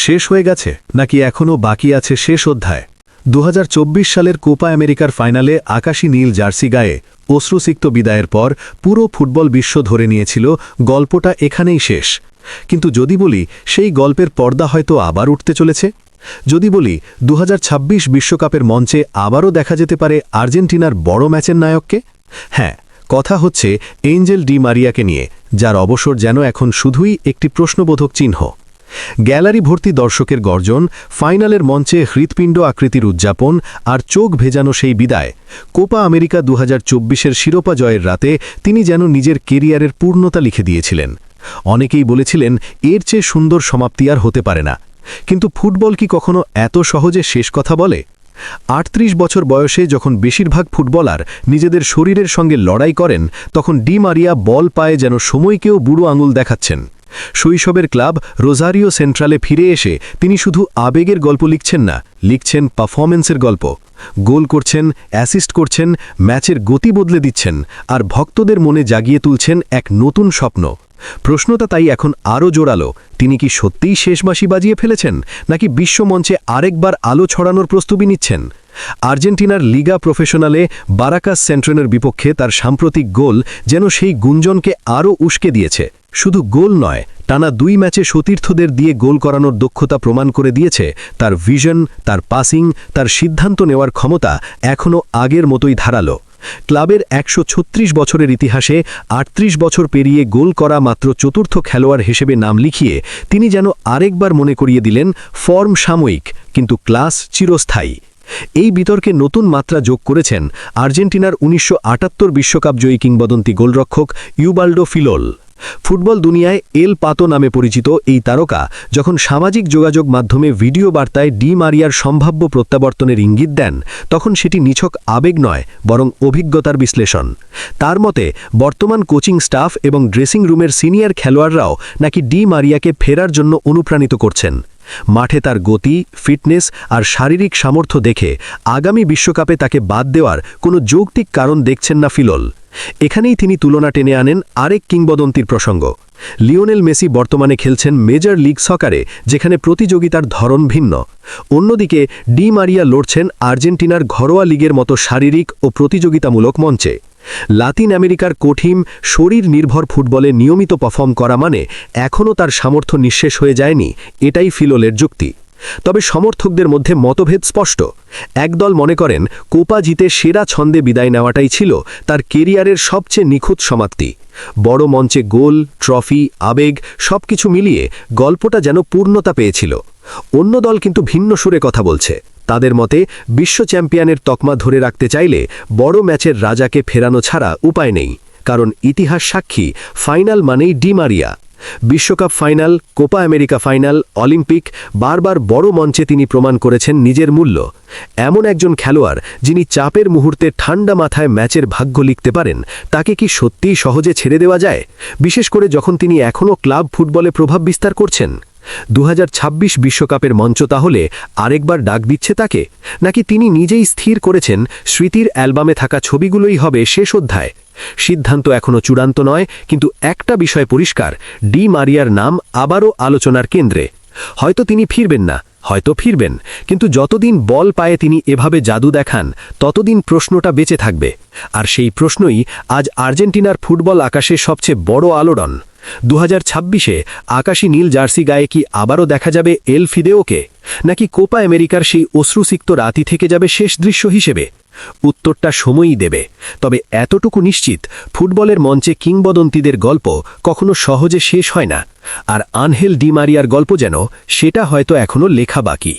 শেষ হয়ে গেছে নাকি এখনও বাকি আছে শেষ অধ্যায়? 2024 সালের কোপা আমেরিকার ফাইনালে আকাশী নীল জার্সি গায়ে অশ্রুসিক্ত বিদায়ের পর পুরো ফুটবল বিশ্ব ধরে নিয়েছিল গল্পটা এখানেই শেষ। কিন্তু যদি বলি সেই গল্পের পর্দা হয়তো আবার উঠতে চলেছে, যদি বলি 2026 বিশ্বকাপের মঞ্চে আবারও দেখা যেতে পারে আর্জেন্টিনার বড় ম্যাচের নায়ককে, হ্যাঁ, কথা হচ্ছে এঞ্জেল ডি মারিয়াকে নিয়ে, যার অবসর যেন এখন শুধুই একটি প্রশ্নবোধক চিহ্ন। গ্যালারি ভর্তি দর্শকের গর্জন, ফাইনালের মঞ্চে হৃৎপিণ্ড আকৃতির উদযাপন আর চোখ ভেজানো সেই বিদায়। কোপা আমেরিকা 2024-এর শিরোপা জয়ের রাতে তিনি যেন নিজের কেরিয়ারের পূর্ণতা লিখে দিয়েছিলেন। অনেকেই বলেছিলেন এর চেয়ে সুন্দর সমাপ্তি আর হতে পারে না। কিন্তু ফুটবল কি কখনো এত সহজে শেষ কথা বলে? 38 বছর বয়সে যখন বেশিরভাগ ফুটবলার নিজেদের শরীরের সঙ্গে লড়াই করেন, তখন ডি মারিয়া বল পায়ে যেন সময়কেও বুড়ো আঙুল দেখাচ্ছেন। শৈশবের ক্লাব রোজারিও সেন্ট্রালে ফিরে এসে তিনি শুধু আবেগের গল্প লিখছেন না, লিখছেন পারফরম্যান্সের গল্প। গোল করছেন, অ্যাসিস্ট করছেন, ম্যাচের গতি বদলে দিচ্ছেন, আর ভক্তদের মনে জাগিয়ে তুলছেন এক নতুন স্বপ্ন। প্রশ্নটা তাই এখন আরও জোরালো, তিনি কি সত্যিই শেষ বাঁশি বাজিয়ে ফেলেছেন, নাকি বিশ্বমঞ্চে আরেকবার আলো ছড়ানোর প্রস্তুতি নিচ্ছেন? আর্জেন্টিনার লিগা প্রফেশনালে বারাকাস সেন্ট্রেনের বিপক্ষে তার সাম্প্রতিক গোল যেন সেই গুঞ্জনকে আরও উস্কে দিয়েছে। শুধু গোল নয়, টানা 2 ম্যাচে সতীর্থদের দিয়ে গোল করানোর দক্ষতা প্রমাণ করে দিয়েছে তার ভিশন, তার পাসিং, তার সিদ্ধান্ত নেওয়ার ক্ষমতা এখনও আগের মতোই ধারালো। ক্লাবের 136 বছরের ইতিহাসে 38 বছর পেরিয়ে গোল করা মাত্র চতুর্থ খেলোয়াড় হিসেবে নাম লিখিয়ে তিনি যেন আরেকবার মনে করিয়ে দিলেন ফর্ম সাময়িক, কিন্তু ক্লাস চিরস্থায়ী। এই বিতর্কে নতুন মাত্রা যোগ করেছেন আর্জেন্টিনার 1978 বিশ্বকাপ জয়ী কিংবদন্তি গোলরক্ষক ইউবাল্ডো ফিলোল। ফুটবল দুনিয়ায় এল পাতো নামে পরিচিত এই তারকা যখন সামাজিক যোগাযোগ মাধ্যমে ভিডিও বার্তায় ডি মারিয়ার সম্ভাব্য প্রত্যাবর্তনের ইঙ্গিত দেন, তখন সেটি নিছক আবেগ নয়, বরং অভিজ্ঞতার বিশ্লেষণ। তার মতে বর্তমান কোচিং স্টাফ এবং ড্রেসিং রুমের সিনিয়র খেলোয়াড়রাও নাকি ডি মারিয়াকে ফেরার জন্য অনুপ্রাণিত করছেন। মাঠে তার গতি, ফিটনেস আর শারীরিক সামর্থ্য দেখে আগামী বিশ্বকাপে তাকে বাদ দেওয়ার কোনো যৌক্তিক কারণ দেখছেন না ফিলোল। এখানেই তিনি তুলনা টেনে আনেন আরেক কিংবদন্তির প্রসঙ্গ। লিওনেল মেসি বর্তমানে খেলছেন মেজর লিগ সকারে, যেখানে প্রতিযোগিতার ধরন ভিন্ন। অন্যদিকে ডি মারিয়া লড়ছেন আর্জেন্টিনার ঘরোয়া লিগের মতো শারীরিক ও প্রতিযোগিতামূলক মঞ্চে। লাতিন আমেরিকার কঠিন শরীর নির্ভর ফুটবলে নিয়মিত পারফর্ম করা মানে এখনও তার সামর্থ্য নিঃশেষ হয়ে যায়নি, এটাই ফিলোলের যুক্তি। তবে সমর্থকদের মধ্যে মতভেদ স্পষ্ট। একদল মনে করেন কোপা জিতে সেরা ছন্দে বিদায় নেওয়াটাই ছিল তার কেরিয়ারের সবচেয়ে নিখুঁত সমাপ্তি। বড় মঞ্চে গোল, ট্রফি, আবেগ সবকিছু মিলিয়ে গল্পটা যেন পূর্ণতা পেয়েছিল। অন্য দল কিন্তু ভিন্ন সুরে কথা বলছে। তাদের মতে বিশ্ব চ্যাম্পিয়নের তকমা ধরে রাখতে চাইলে বড় ম্যাচের রাজাকে ফেরানো ছাড়া উপায় নেই, কারণ ইতিহাস সাক্ষী ফাইনাল মানেই ডি মারিয়া। বিশ্বকাপ final, Copa America final, Olympic, বারবার বড় মঞ্চে তিনি প্রমাণ করেছেন নিজের মূল্য। এমন একজন খেলোয়াড় যিনি চাপের মুহূর্তে ঠান্ডা মাথায় ম্যাচের ভাগ্য লিখতে পারেন, তাকে কি সত্যিই সহজে ছেড়ে দেওয়া যায়, বিশেষ করে যখন তিনি এখনও ক্লাব ফুটবলে প্রভাব বিস্তার করছেন? 2026 বিশ্বকাপের মঞ্চ তাহলে আরেকবার ডাক দিচ্ছে তাকে, নাকি তিনি নিজেই স্থির করেছেন স্মৃতির অ্যালবামে থাকা ছবিগুলোই হবে শেষ অধ্যায়? সিদ্ধান্ত এখনও চূড়ান্ত নয়, কিন্তু একটা বিষয় পরিষ্কার, ডি মারিয়ার নাম আবারও আলোচনার কেন্দ্রে। হয়তো তিনি ফিরবেন না, হয়তো ফিরবেন, কিন্তু যতদিন বল পায়ে তিনি এভাবে জাদু দেখান, ততদিন প্রশ্নটা বেঁচে থাকবে। আর সেই প্রশ্নই আজ আর্জেন্টিনার ফুটবল আকাশে সবচেয়ে বড় আলোড়ন। 2026-এ আকাশী নীল জার্সি গায়ে কি আবারও দেখা যাবে এল ফিদেওকে, নাকি কোপা আমেরিকার সেই অশ্রুসিক্ত রাতি থেকে যাবে শেষ দৃশ্য হিসেবে? উত্তরটা সময়ই দেবে। তবে এতটুকু নিশ্চিত, ফুটবলের মঞ্চে কিংবদন্তিদের গল্প কখনো সহজে শেষ হয় না, আর আনহেল ডি মারিয়ার গল্প যেন সেটা হয়তো এখনও লেখা বাকি।